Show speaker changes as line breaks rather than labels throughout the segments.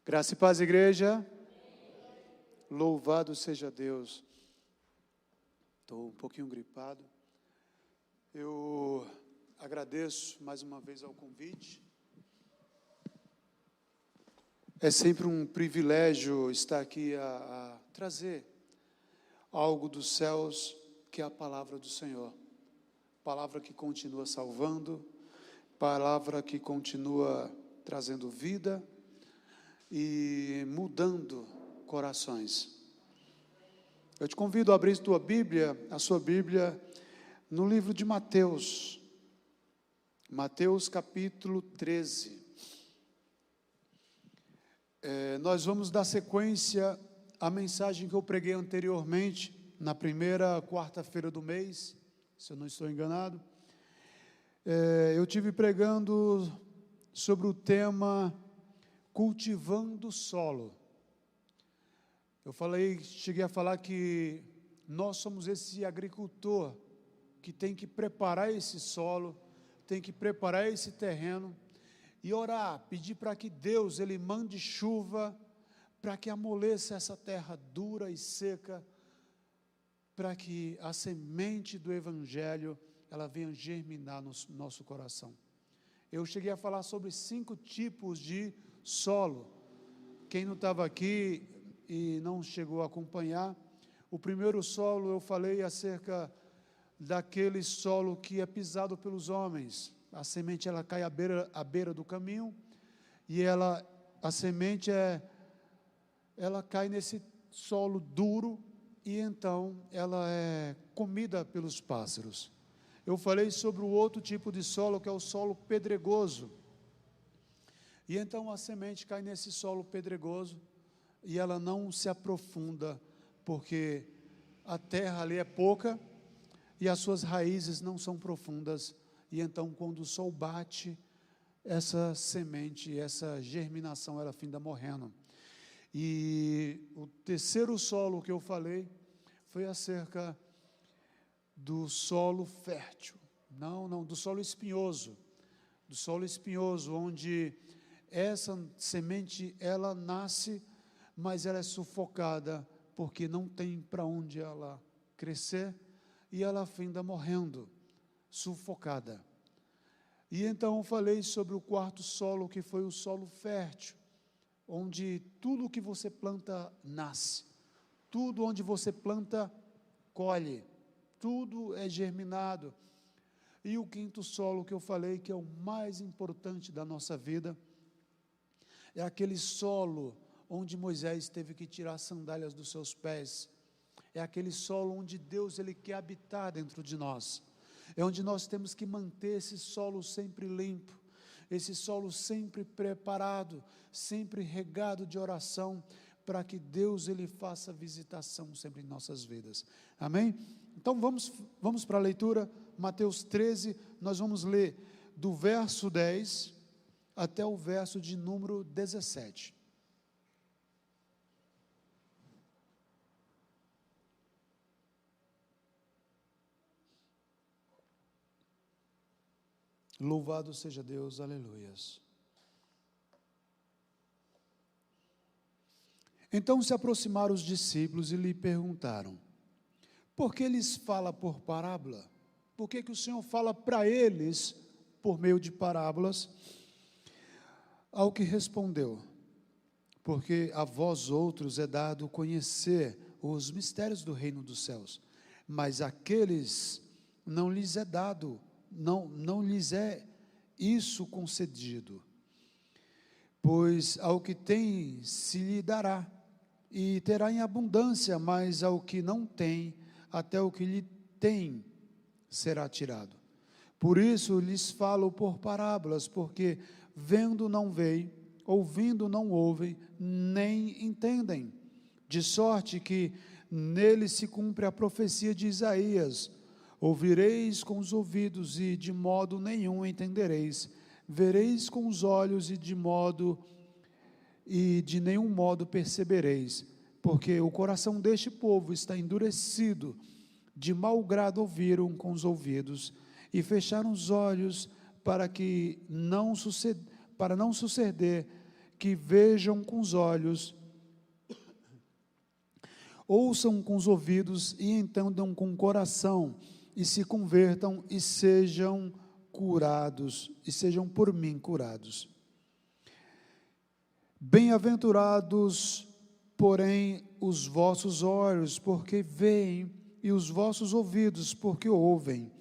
Graça e paz, igreja. Louvado seja Deus. Estou um pouquinho gripado. Eu agradeço mais uma vez ao convite. É sempre um privilégio estar aqui a trazer algo dos céus, que é a palavra do Senhor. Palavra que continua salvando, palavra que continua trazendo vida e mudando corações. Eu te convido a abrir a sua Bíblia, no livro de Mateus. Mateus capítulo 13. Nós vamos dar sequência à mensagem que eu preguei anteriormente, na primeira quarta-feira do mês, se eu não estou enganado. Eu tive pregando sobre o tema cultivando o solo. Cheguei a falar que nós somos esse agricultor que tem que preparar esse solo, tem que preparar esse terreno e orar, pedir para que Deus ele mande chuva, para que amoleça essa terra dura e seca, para que a semente do Evangelho ela venha germinar no nosso coração. Eu cheguei a falar sobre 5 tipos de solo. Quem não estava aqui e não chegou a acompanhar, o primeiro solo eu falei acerca daquele solo que é pisado pelos homens. A semente ela cai à beira do caminho e a semente ela cai nesse solo duro e então ela é comida pelos pássaros. Eu falei sobre o outro tipo de solo, que é o solo pedregoso. E então a semente cai nesse solo pedregoso e ela não se aprofunda, porque a terra ali é pouca e as suas raízes não são profundas. E então quando o sol bate, essa semente, essa germinação, ela finda morrendo. E o terceiro solo que eu falei foi acerca do solo fértil. Não, do solo espinhoso. Do solo espinhoso, onde essa semente, ela nasce, mas ela é sufocada, porque não tem para onde ela crescer, e ela finda morrendo, sufocada. E então eu falei sobre o quarto solo, que foi o solo fértil, onde tudo que você planta nasce, tudo onde você planta colhe, tudo é germinado. E o quinto solo que eu falei, que é o mais importante da nossa vida, é aquele solo onde Moisés teve que tirar as sandálias dos seus pés. É aquele solo onde Deus ele quer habitar dentro de nós. É onde nós temos que manter esse solo sempre limpo, esse solo sempre preparado, sempre regado de oração, para que Deus ele faça visitação sempre em nossas vidas. Amém? Então vamos para a leitura. Mateus 13, nós vamos ler do verso 10 até o verso de número 17. Louvado seja Deus, aleluias. Então se aproximaram os discípulos e lhe perguntaram: por que lhes fala por parábola? Por que o Senhor fala para eles por meio de parábolas? Ao que respondeu: porque a vós outros é dado conhecer os mistérios do reino dos céus, mas aqueles não lhes é dado, não lhes é isso concedido. Pois ao que tem se lhe dará, e terá em abundância, mas ao que não tem, até o que lhe tem será tirado. Por isso lhes falo por parábolas, porque vendo não veem, ouvindo não ouvem, nem entendem. De sorte que nele se cumpre a profecia de Isaías: ouvireis com os ouvidos e de modo nenhum entendereis, vereis com os olhos e de nenhum modo percebereis, porque o coração deste povo está endurecido, de mau grado ouviram com os ouvidos e fecharam os olhos para não suceder que vejam com os olhos, ouçam com os ouvidos e entendam com o coração, e se convertam e sejam curados, e sejam por mim curados. Bem-aventurados, porém, os vossos olhos, porque veem, e os vossos ouvidos, porque ouvem.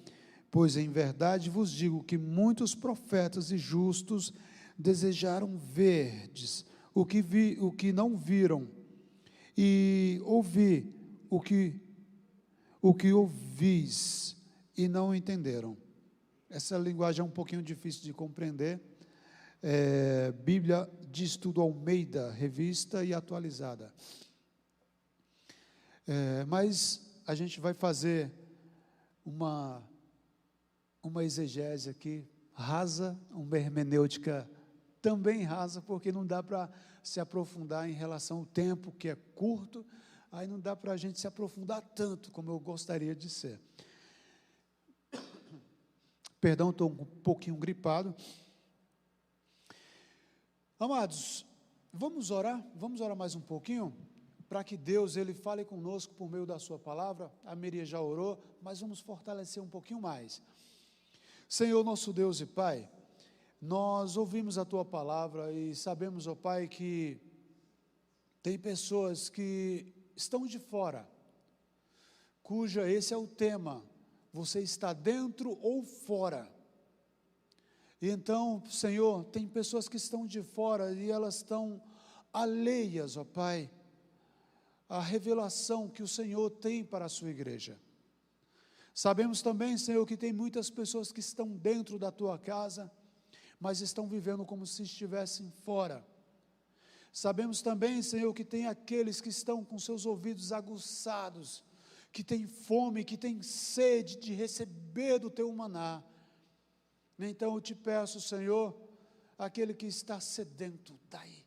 Pois em verdade vos digo que muitos profetas e justos desejaram verdes o que não viram, e ouvir o que ouvis e não entenderam. Essa linguagem é um pouquinho difícil de compreender. Bíblia de Estudo Almeida, revista e atualizada. Mas a gente vai fazer uma exegese aqui, rasa, uma hermenêutica também rasa, porque não dá para se aprofundar em relação ao tempo, que é curto, aí não dá para a gente se aprofundar tanto como eu gostaria de ser. Perdão, estou um pouquinho gripado. Amados, vamos orar mais um pouquinho, para que Deus, Ele fale conosco por meio da sua palavra. A Miriam já orou, mas vamos fortalecer um pouquinho mais. Senhor, nosso Deus e Pai, nós ouvimos a Tua palavra e sabemos, ó Pai, que tem pessoas que estão de fora, cuja esse é o tema, você está dentro ou fora. E então, Senhor, tem pessoas que estão de fora e elas estão alheias, ó Pai, à revelação que o Senhor tem para a sua igreja. Sabemos também, Senhor, que tem muitas pessoas que estão dentro da Tua casa, mas estão vivendo como se estivessem fora. Sabemos também, Senhor, que tem aqueles que estão com seus ouvidos aguçados, que têm fome, que têm sede de receber do Teu maná. Então eu te peço, Senhor, aquele que está sedento, dai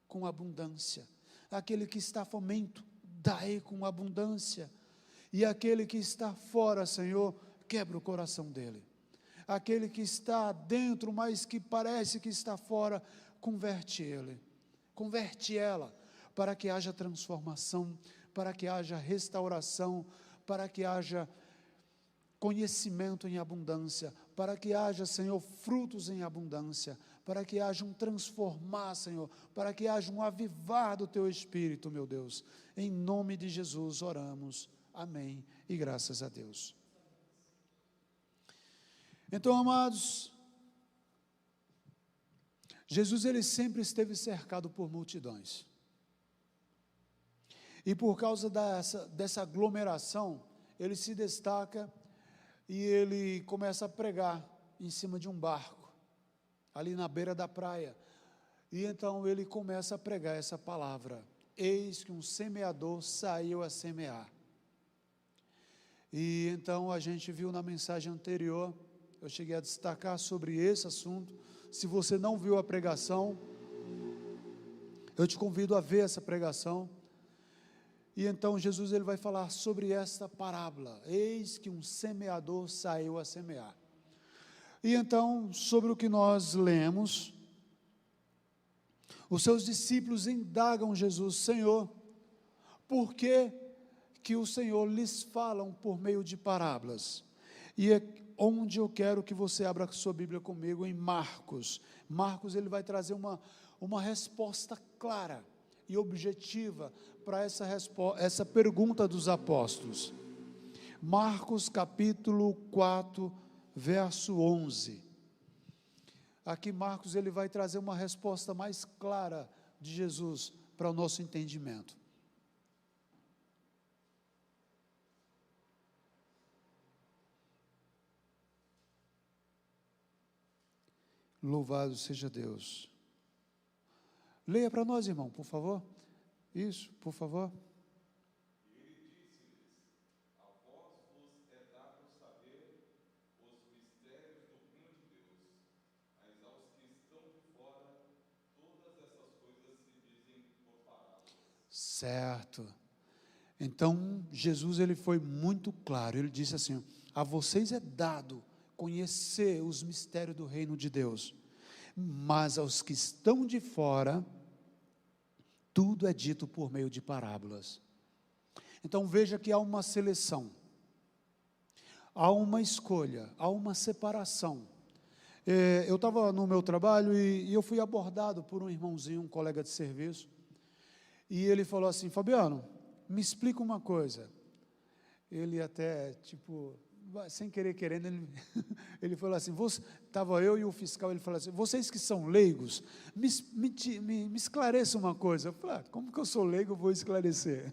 com abundância. Aquele que está faminto, dai com abundância. E aquele que está fora, Senhor, quebra o coração dele. Aquele que está dentro, mas que parece que está fora, converte ele, converte ela, para que haja transformação, para que haja restauração, para que haja conhecimento em abundância, para que haja, Senhor, frutos em abundância, para que haja um transformar, Senhor, para que haja um avivar do Teu Espírito, meu Deus. Em nome de Jesus oramos, amém, e graças a Deus. Então, amados, Jesus, ele sempre esteve cercado por multidões, e por causa dessa aglomeração, ele se destaca, e ele começa a pregar em cima de um barco, ali na beira da praia, e então ele começa a pregar essa palavra: eis que um semeador saiu a semear. E então a gente viu na mensagem anterior, eu cheguei a destacar sobre esse assunto. Se você não viu a pregação, eu te convido a ver essa pregação. E então Jesus, ele vai falar sobre esta parábola: eis que um semeador saiu a semear. E então, sobre o que nós lemos, os seus discípulos indagam Jesus: Senhor, por que o Senhor lhes fala por meio de parábolas? E é onde eu quero que você abra a sua Bíblia comigo, em Marcos. Marcos, ele vai trazer uma resposta clara e objetiva para essa pergunta dos apóstolos. Marcos capítulo 4, verso 11. Aqui Marcos, ele vai trazer uma resposta mais clara de Jesus para o nosso entendimento. Louvado seja Deus. Leia para nós, irmão, por favor. Isso, por favor.
Ele disse-lhes: a vós vos é dado saber os mistérios do reino de Deus, mas aos que estão de fora, todas essas coisas se dizem por parábolas.
Certo. Então, Jesus, ele foi muito claro. Ele disse assim: a vocês é dado conhecer os mistérios do reino de Deus, Mas aos que estão de fora, tudo é dito por meio de parábolas. Então veja que há uma seleção, há uma escolha, há uma separação. Eu estava no meu trabalho e eu fui abordado por um irmãozinho, um colega de serviço, e ele falou assim: Fabiano, me explica uma coisa. Ele até, sem querer querendo, ele falou assim, estava eu e o fiscal, ele falou assim, vocês que são leigos, me esclareça uma coisa. Eu falei, como que eu sou leigo, eu vou esclarecer.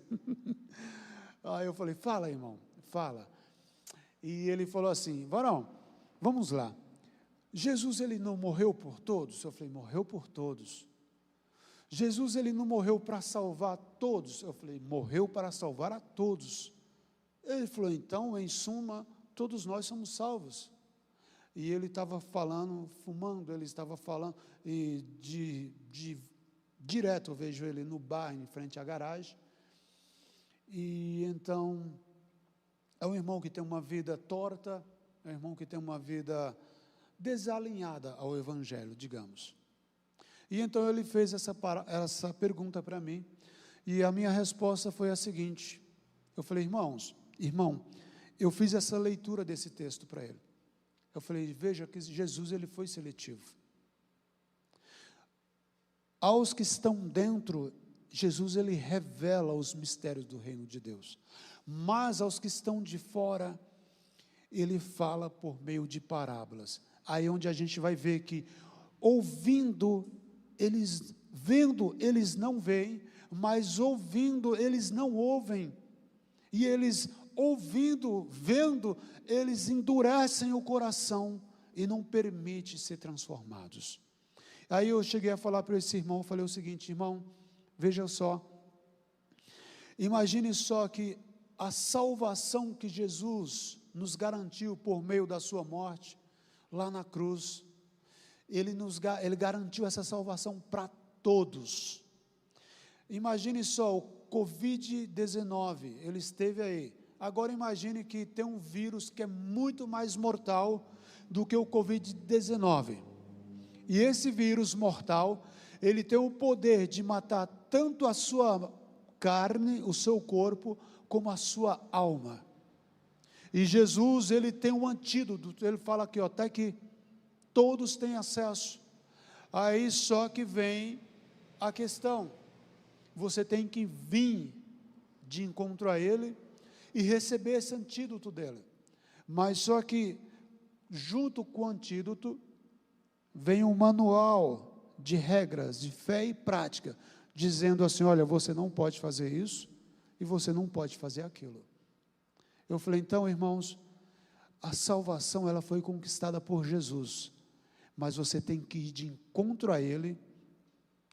Aí eu falei, fala, irmão, fala. E ele falou assim, varão, vamos lá, Jesus, ele não morreu por todos? Eu falei, morreu por todos. Jesus, ele não morreu para salvar todos? Eu falei, morreu para salvar a todos. Ele falou, então, em suma, todos nós somos salvos. E ele estava falando, fumando, ele estava falando, e direto eu vejo ele no bar, em frente à garagem. E então, é um irmão que tem uma vida torta, é um irmão que tem uma vida desalinhada ao Evangelho, digamos. E então ele fez essa pergunta para mim, e a minha resposta foi a seguinte, eu falei, irmão, eu fiz essa leitura desse texto para ele. Eu falei, veja que Jesus, ele foi seletivo. Aos que estão dentro, Jesus, ele revela os mistérios do reino de Deus. Mas aos que estão de fora, ele fala por meio de parábolas. Aí onde a gente vai ver que, vendo, eles não veem, mas ouvindo, eles não ouvem. E eles vendo, eles endurecem o coração e não permitem ser transformados. Aí eu cheguei a falar para esse irmão, falei o seguinte, irmão, veja só, imagine só que a salvação que Jesus nos garantiu por meio da sua morte, lá na cruz, ele garantiu essa salvação para todos. Imagine só, o Covid-19, ele esteve aí. Agora imagine que tem um vírus que é muito mais mortal do que o Covid-19. E esse vírus mortal, ele tem o poder de matar tanto a sua carne, o seu corpo, como a sua alma. E Jesus, ele tem um antídoto, ele fala aqui, até que todos têm acesso. Aí só que vem a questão, você tem que vir de encontro a ele e receber esse antídoto dele. Mas só que, junto com o antídoto, vem um manual de regras, de fé e prática, dizendo assim, olha, você não pode fazer isso, e você não pode fazer aquilo. Eu falei, então, irmãos, a salvação, ela foi conquistada por Jesus, mas você tem que ir de encontro a ele,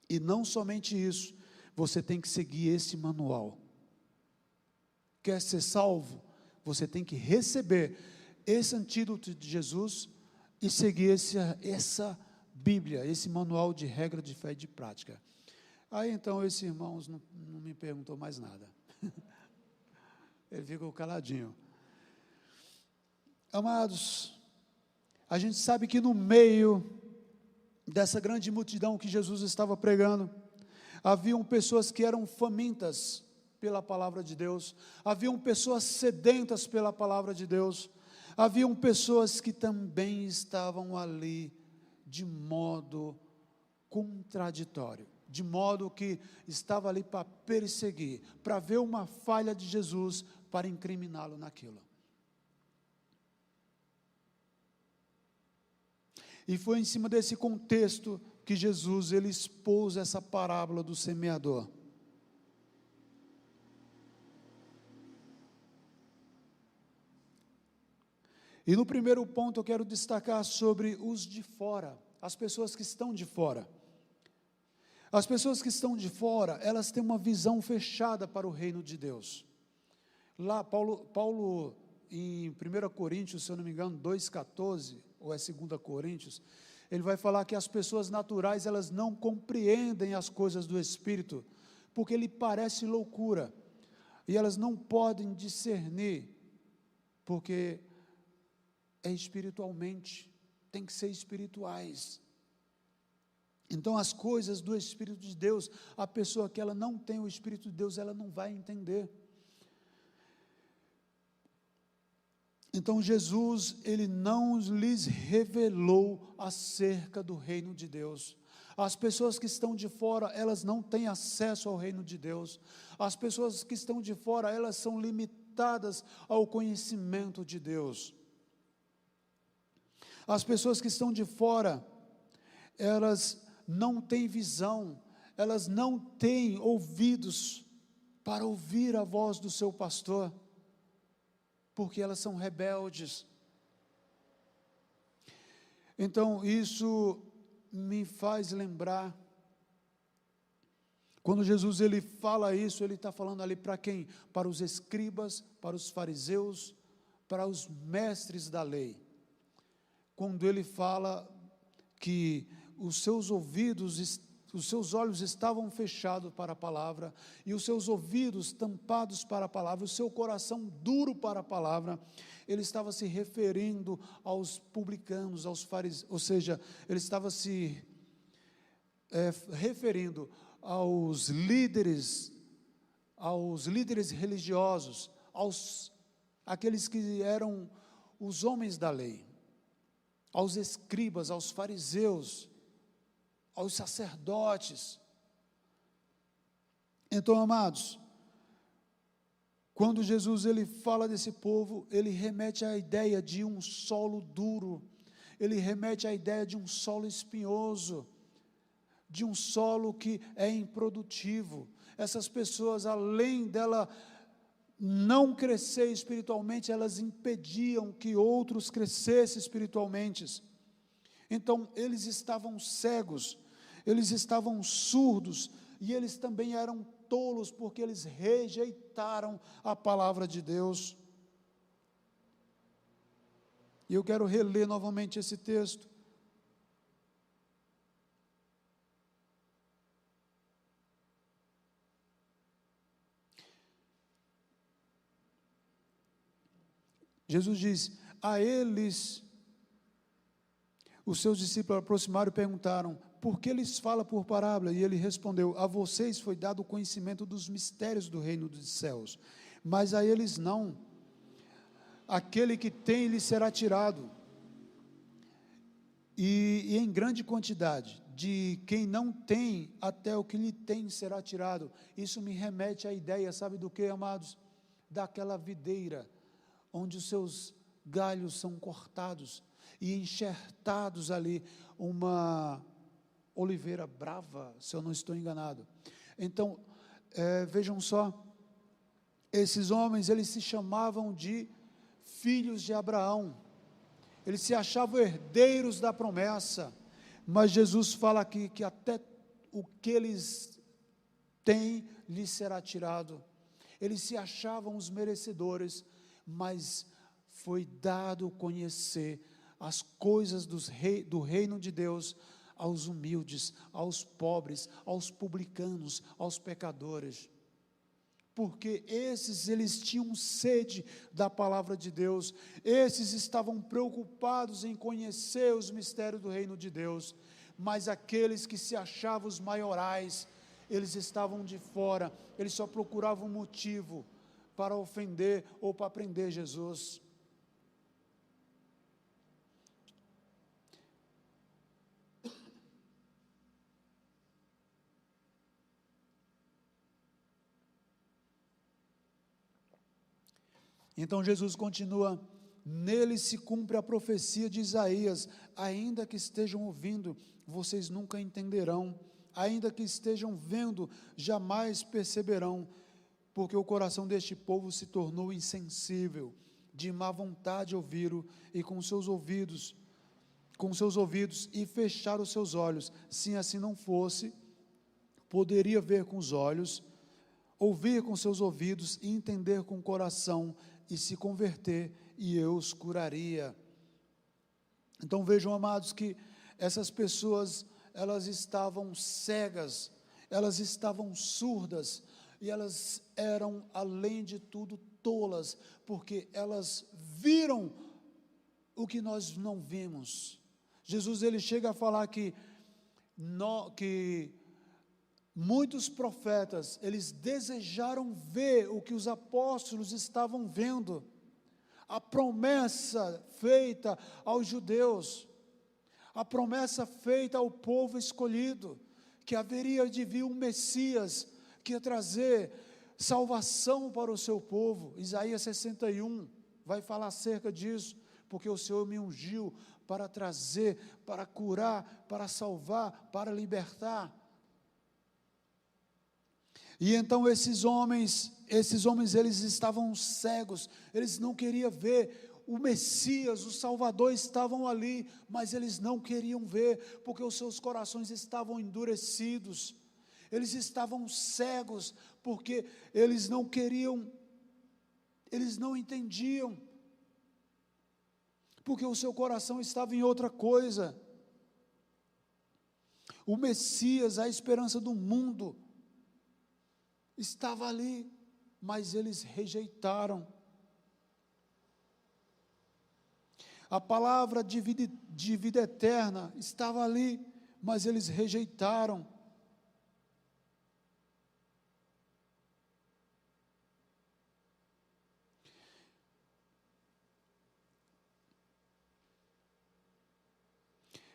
e não somente isso, você tem que seguir esse manual. Quer ser salvo? Você tem que receber esse antídoto de Jesus e seguir essa Bíblia, esse manual de regra de fé e de prática. Aí então esse irmão não me perguntou mais nada. Ele ficou caladinho. Amados, a gente sabe que no meio dessa grande multidão que Jesus estava pregando, haviam pessoas que eram famintas pela palavra de Deus, haviam pessoas sedentas pela palavra de Deus, haviam pessoas que também estavam ali de modo contraditório, de modo que estava ali para perseguir, para ver uma falha de Jesus, para incriminá-lo naquilo. E foi em cima desse contexto que Jesus, ele expôs essa parábola do semeador. E no primeiro ponto eu quero destacar sobre os de fora, as pessoas que estão de fora. As pessoas que estão de fora, elas têm uma visão fechada para o reino de Deus. Lá, Paulo em 1 Coríntios, se eu não me engano, 2,14, ou é 2 Coríntios, ele vai falar que as pessoas naturais, elas não compreendem as coisas do Espírito, porque lhe parece loucura, e elas não podem discernir, porque é espiritualmente, tem que ser espirituais. Então, as coisas do Espírito de Deus, a pessoa que ela não tem o Espírito de Deus, ela não vai entender. Então, Jesus, ele não lhes revelou acerca do reino de Deus. As pessoas que estão de fora, elas não têm acesso ao reino de Deus. As pessoas que estão de fora, elas são limitadas ao conhecimento de Deus. As pessoas que estão de fora, elas não têm visão, elas não têm ouvidos para ouvir a voz do seu pastor, porque elas são rebeldes. Então, isso me faz lembrar, quando Jesus ele fala isso, ele está falando ali para quem? Para os escribas, para os fariseus, para os mestres da lei. Quando ele fala que os seus ouvidos, os seus olhos estavam fechados para a palavra, e os seus ouvidos tampados para a palavra, o seu coração duro para a palavra, ele estava se referindo aos publicanos, aos fariseus, ou seja, ele estava se referindo aos líderes religiosos, aqueles que eram os homens da lei, aos escribas, aos fariseus, aos sacerdotes. Então, amados, quando Jesus ele fala desse povo, ele remete à ideia de um solo duro, ele remete à ideia de um solo espinhoso, de um solo que é improdutivo. Essas pessoas, além dela não crescer espiritualmente, elas impediam que outros crescessem espiritualmente. Então, eles estavam cegos, eles estavam surdos, e eles também eram tolos, porque eles rejeitaram a palavra de Deus. E eu quero reler novamente esse texto. Jesus diz: a eles, os seus discípulos aproximaram e perguntaram: por que lhes fala por parábola? E ele respondeu: a vocês foi dado o conhecimento dos mistérios do reino dos céus, mas a eles não. Aquele que tem lhe será tirado, e em grande quantidade. De quem não tem, até o que lhe tem será tirado. Isso me remete à ideia, sabe do que, amados? Daquela videira, onde os seus galhos são cortados e enxertados ali uma oliveira brava, se eu não estou enganado. Então, vejam só, esses homens, eles se chamavam de filhos de Abraão, eles se achavam herdeiros da promessa, mas Jesus fala aqui que até o que eles têm lhes será tirado. Eles se achavam os merecedores, mas foi dado conhecer as coisas do reino de Deus aos humildes, aos pobres, aos publicanos, aos pecadores. Porque esses, eles tinham sede da palavra de Deus, esses estavam preocupados em conhecer os mistérios do reino de Deus, mas aqueles que se achavam os maiorais, eles estavam de fora, eles só procuravam motivo para ofender ou para prender Jesus. Então Jesus continua: nele se cumpre a profecia de Isaías: ainda que estejam ouvindo, vocês nunca entenderão, ainda que estejam vendo, jamais perceberão, porque o coração deste povo se tornou insensível, de má vontade ouviram, e com seus ouvidos e fecharam os seus olhos. Se assim não fosse, poderia ver com os olhos, ouvir com seus ouvidos e entender com o coração, e se converter, e eu os curaria. Então vejam, amados, que essas pessoas, elas estavam cegas, elas estavam surdas, e elas eram, além de tudo, tolas, porque elas viram o que nós não vimos. Jesus, ele chega a falar que que muitos profetas, eles desejaram ver o que os apóstolos estavam vendo, a promessa feita aos judeus, a promessa feita ao povo escolhido, que haveria de vir um Messias, que ia trazer salvação para o seu povo. Isaías 61 vai falar acerca disso, porque o Senhor me ungiu para trazer, para curar, para salvar, para libertar. E então esses homens eles estavam cegos, eles não queriam ver o Messias, o Salvador estavam ali, mas eles não queriam ver, porque os seus corações estavam endurecidos, eles estavam cegos, porque eles não queriam, eles não entendiam, porque o seu coração estava em outra coisa. O Messias, a esperança do mundo, estava ali, mas eles rejeitaram. A palavra de vida eterna estava ali, mas eles rejeitaram.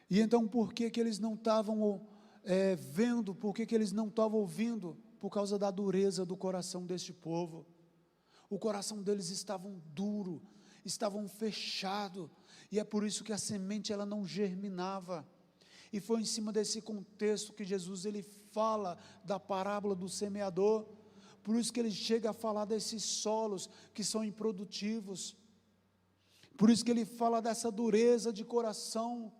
E então, por que eles não estavam vendo, por que eles não estavam ouvindo? Por causa da dureza do coração deste povo. O coração deles estava duro, estavam fechado, e é por isso que a semente ela não germinava. E foi em cima desse contexto que Jesus ele fala da parábola do semeador. Por isso que ele chega a falar desses solos que são improdutivos. Por isso que ele fala dessa dureza de coração.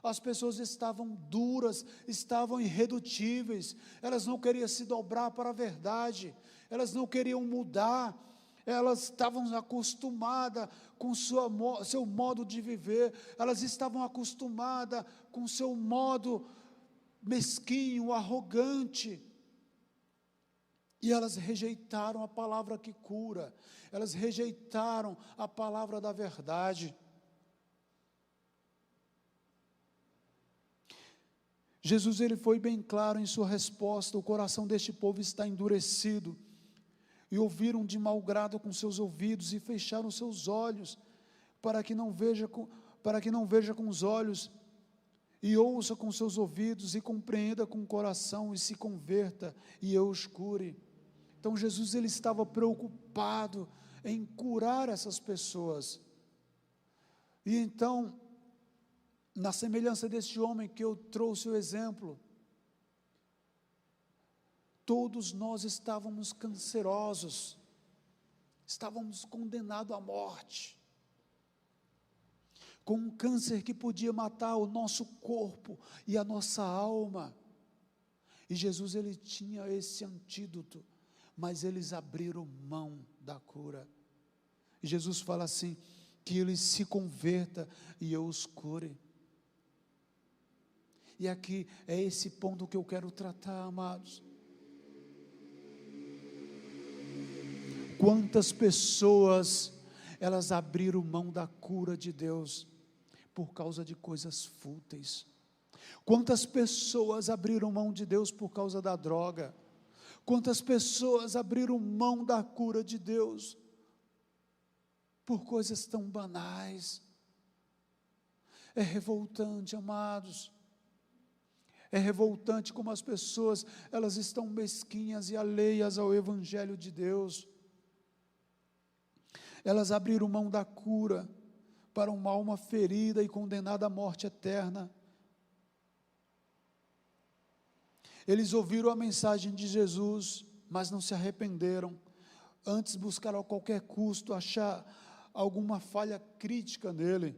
As pessoas estavam duras, estavam irredutíveis, elas não queriam se dobrar para a verdade, elas não queriam mudar, elas estavam acostumadas com seu modo de viver, elas estavam acostumadas com seu modo mesquinho, arrogante, e elas rejeitaram a palavra que cura, elas rejeitaram a palavra da verdade. Jesus ele foi bem claro em sua resposta: o coração deste povo está endurecido, e ouviram de mau grado com seus ouvidos, e fecharam seus olhos, para que não veja com os olhos, e ouça com seus ouvidos, e compreenda com o coração, e se converta, e eu os cure. Então Jesus ele estava preocupado em curar essas pessoas, e então, na semelhança deste homem que eu trouxe o exemplo, todos nós estávamos cancerosos, estávamos condenados à morte, com um câncer que podia matar o nosso corpo e a nossa alma, e Jesus ele tinha esse antídoto, mas eles abriram mão da cura, e Jesus fala assim, que eles se converta e eu os cure. E aqui é esse ponto que eu quero tratar, amados. Quantas pessoas, elas abriram mão da cura de Deus, por causa de coisas fúteis. Quantas pessoas abriram mão de Deus por causa da droga. Quantas pessoas abriram mão da cura de Deus, por coisas tão banais. É revoltante, amados. É revoltante como as pessoas, elas estão mesquinhas e alheias ao Evangelho de Deus. Elas abriram mão da cura para uma alma ferida e condenada à morte eterna. Eles ouviram a mensagem de Jesus, mas não se arrependeram. Antes buscaram a qualquer custo achar alguma falha crítica nele.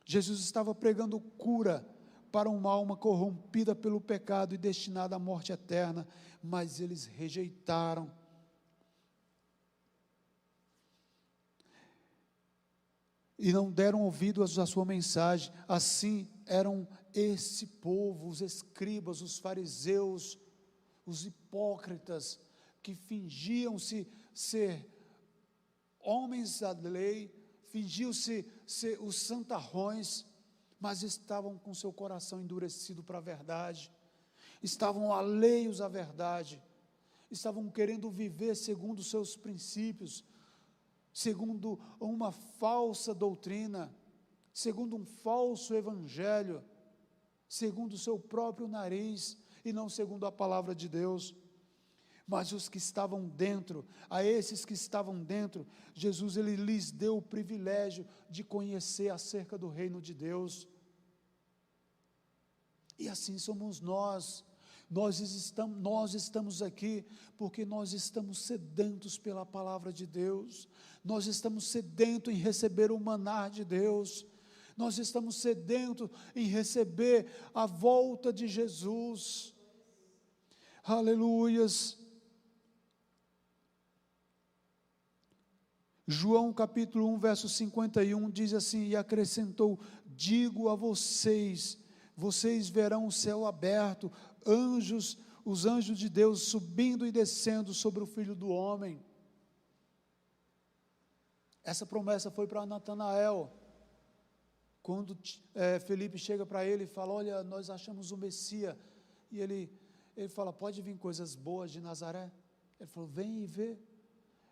Jesus estava pregando cura para uma alma corrompida pelo pecado e destinada à morte eterna, mas eles rejeitaram. E não deram ouvido à sua mensagem. Assim eram esse povo, os escribas, os fariseus, os hipócritas, que fingiam-se ser homens da lei, fingiam-se ser os santarrões, mas estavam com seu coração endurecido para a verdade, estavam alheios à verdade, estavam querendo viver segundo os seus princípios, segundo uma falsa doutrina, segundo um falso evangelho, segundo o seu próprio nariz, e não segundo a palavra de Deus. Mas os que estavam dentro, a esses que estavam dentro, Jesus ele lhes deu o privilégio de conhecer acerca do reino de Deus. E assim somos nós. Nós estamos aqui porque nós estamos sedentos pela palavra de Deus. Nós estamos sedentos em receber o maná de Deus. Nós estamos sedentos em receber a volta de Jesus. Aleluias. João capítulo 1, verso 51, diz assim, e acrescentou, digo a vocês, vocês verão o céu aberto, os anjos de Deus subindo e descendo sobre o Filho do Homem. Essa promessa foi para Natanael, quando Felipe chega para ele e fala, olha, nós achamos o Messias, e ele fala, pode vir coisas boas de Nazaré? Ele falou, vem e vê.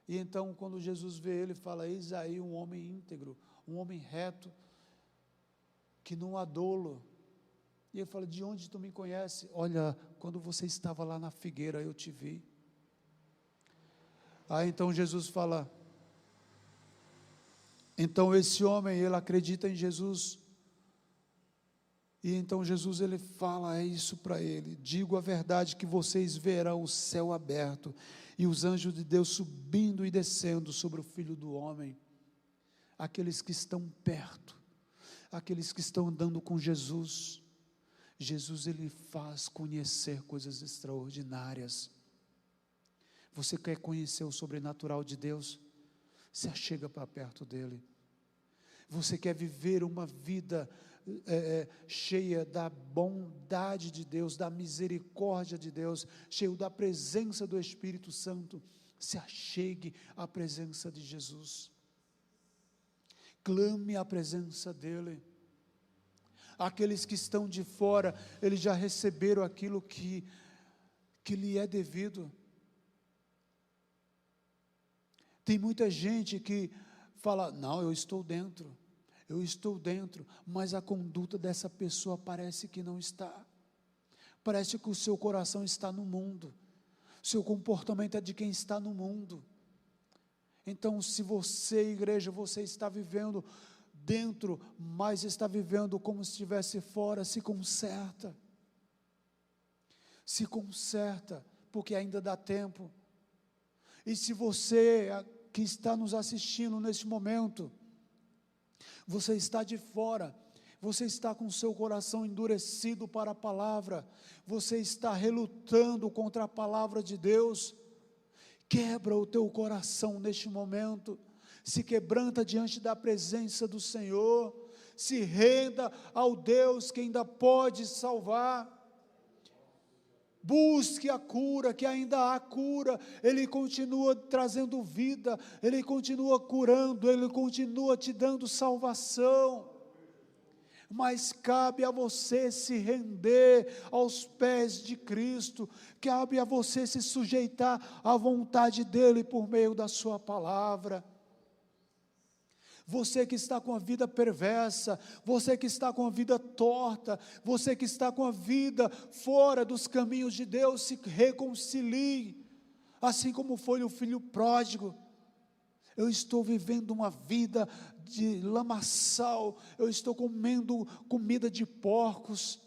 E então, quando Jesus vê ele, fala, eis aí um homem íntegro, um homem reto, que não há dolo. E ele fala, de onde tu me conhece? Olha, quando você estava lá na figueira, eu te vi. Aí então Jesus fala, então esse homem, ele acredita em Jesus, e então Jesus ele fala, é isso para ele, digo a verdade que vocês verão o céu aberto, e os anjos de Deus subindo e descendo sobre o Filho do Homem, aqueles que estão perto, aqueles que estão andando com Jesus. Jesus ele faz conhecer coisas extraordinárias. Você quer conhecer o sobrenatural de Deus? Se achega para perto dele. Você quer viver uma vida cheia da bondade de Deus, da misericórdia de Deus, cheio da presença do Espírito Santo? Se achegue à presença de Jesus. Clame a presença dele. Aqueles que estão de fora, eles já receberam aquilo que lhe é devido. Tem muita gente que fala, não, eu estou dentro, mas a conduta dessa pessoa parece que não está. Parece que o seu coração está no mundo, o seu comportamento é de quem está no mundo. Então, se você, igreja, você está vivendo dentro, mas está vivendo como se estivesse fora, se conserta, porque ainda dá tempo. E se você que está nos assistindo neste momento, você está de fora, você está com seu coração endurecido para a palavra, você está relutando contra a palavra de Deus, quebra o teu coração neste momento, se quebranta diante da presença do Senhor, se renda ao Deus que ainda pode salvar. Busque a cura, que ainda há cura. Ele continua trazendo vida, Ele continua curando, Ele continua te dando salvação. Mas cabe a você se render aos pés de Cristo, cabe a você se sujeitar à vontade dEle por meio da sua palavra. Você que está com a vida perversa, você que está com a vida torta, você que está com a vida fora dos caminhos de Deus, se reconcilie, assim como foi o filho pródigo. Eu estou vivendo uma vida de lamaçal, eu estou comendo comida de porcos.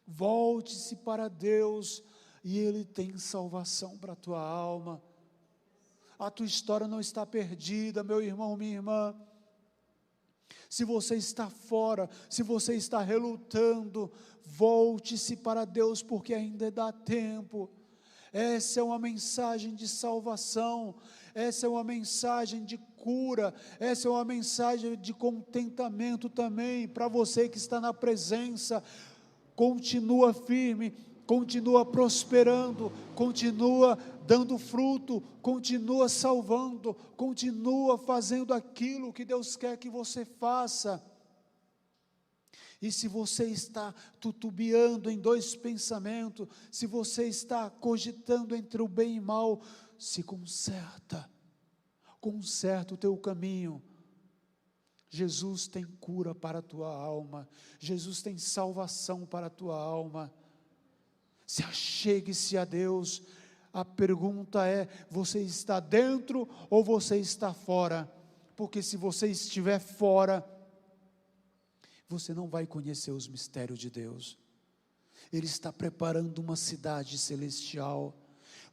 Volte-se para Deus, e Ele tem salvação para a tua alma. A tua história não está perdida, meu irmão, minha irmã. Se você está fora, se você está relutando, volte-se para Deus, porque ainda dá tempo. Essa é uma mensagem de salvação, essa é uma mensagem de cura, essa é uma mensagem de contentamento também, para você que está na presença. Continua firme, continua prosperando, continua dando fruto, continua salvando, continua fazendo aquilo que Deus quer que você faça. E se você está tutubiando em dois pensamentos, se você está cogitando entre o bem e o mal, se conserta o teu caminho. Jesus tem cura para a tua alma, Jesus tem salvação para a tua alma. Se achegue-se a Deus. A pergunta é: você está dentro ou você está fora? Porque se você estiver fora, você não vai conhecer os mistérios de Deus. Ele está preparando uma cidade celestial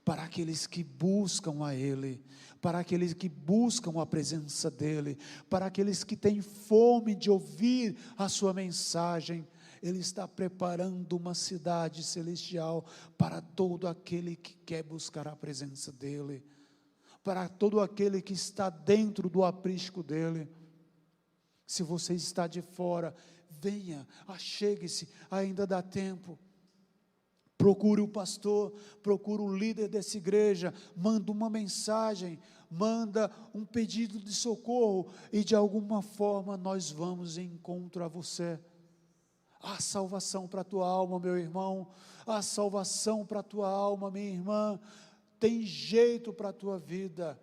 para aqueles que buscam a Ele, para aqueles que buscam a presença dEle, para aqueles que têm fome de ouvir a sua mensagem. Ele está preparando uma cidade celestial para todo aquele que quer buscar a presença dEle, para todo aquele que está dentro do aprisco dEle. Se você está de fora, venha, achegue-se, ainda dá tempo. Procure o pastor, procure o líder dessa igreja, manda uma mensagem, manda um pedido de socorro, e de alguma forma nós vamos em encontro a você. Há salvação para a tua alma, meu irmão, há salvação para a tua alma, minha irmã, tem jeito para a tua vida.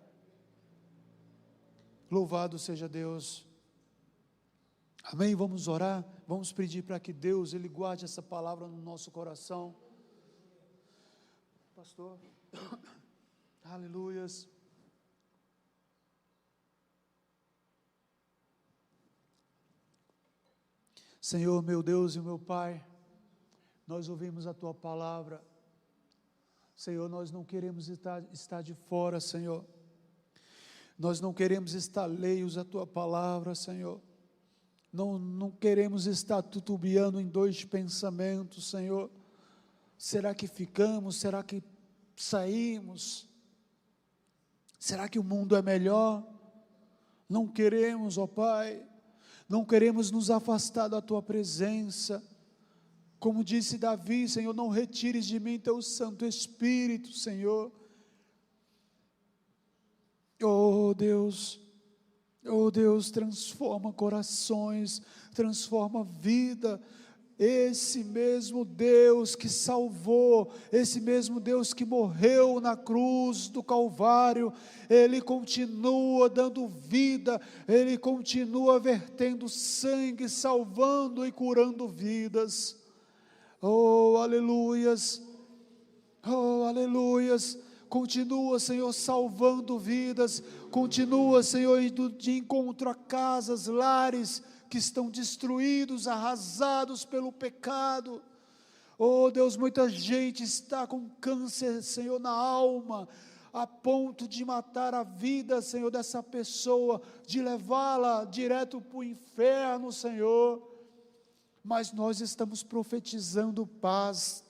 Louvado seja Deus. Amém? Vamos orar, vamos pedir para que Deus, Ele guarde essa palavra no nosso coração. Pastor, aleluias. Senhor, meu Deus e meu Pai, nós ouvimos a Tua palavra. Senhor, nós não queremos estar de fora, Senhor. Nós não queremos estar alheios à Tua palavra, Senhor. Não queremos estar tutubiando em dois pensamentos, Senhor. Será que ficamos? Será que saímos? Será que o mundo é melhor? Não queremos, ó Pai. Não queremos nos afastar da Tua presença. Como disse Davi, Senhor, não retires de mim Teu Santo Espírito, Senhor. Oh Deus, transforma corações, transforma vida. Esse mesmo Deus que salvou, esse mesmo Deus que morreu na cruz do Calvário, Ele continua dando vida, Ele continua vertendo sangue, salvando e curando vidas. Oh, aleluias, oh, aleluias. Continua, Senhor, salvando vidas, continua, Senhor, indo de encontro a casas, lares que estão destruídos, arrasados pelo pecado. Oh Deus, muita gente está com câncer, Senhor, na alma, a ponto de matar a vida, Senhor, dessa pessoa, de levá-la direto para o inferno, Senhor. Mas nós estamos profetizando paz,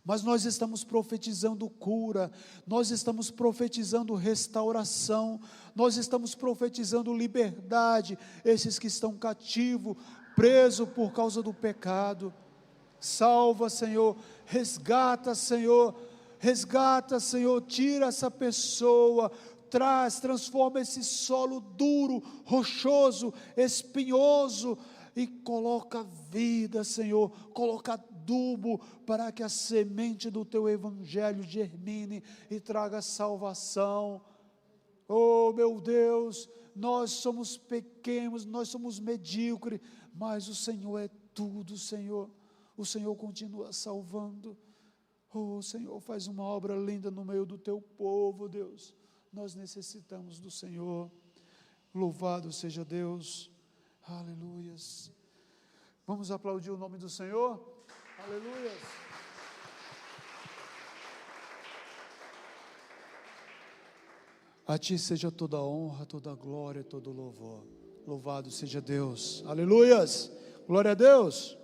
mas nós estamos profetizando cura, nós estamos profetizando restauração, nós estamos profetizando liberdade, esses que estão cativos, presos por causa do pecado. Salva, Senhor, resgata, Senhor, tira essa pessoa, transforma esse solo duro, rochoso, espinhoso, e coloca vida, Senhor, coloca adubo, para que a semente do Teu Evangelho germine e traga salvação. Oh meu Deus, nós somos pequenos, nós somos medíocres, mas o Senhor é tudo, Senhor. O Senhor continua salvando. Oh Senhor, faz uma obra linda no meio do Teu povo, Deus. Nós necessitamos do Senhor. Louvado seja Deus. Aleluias. Vamos aplaudir o nome do Senhor? Aleluias. A Ti seja toda a honra, toda a glória, todo o louvor. Louvado seja Deus. Aleluias. Glória a Deus.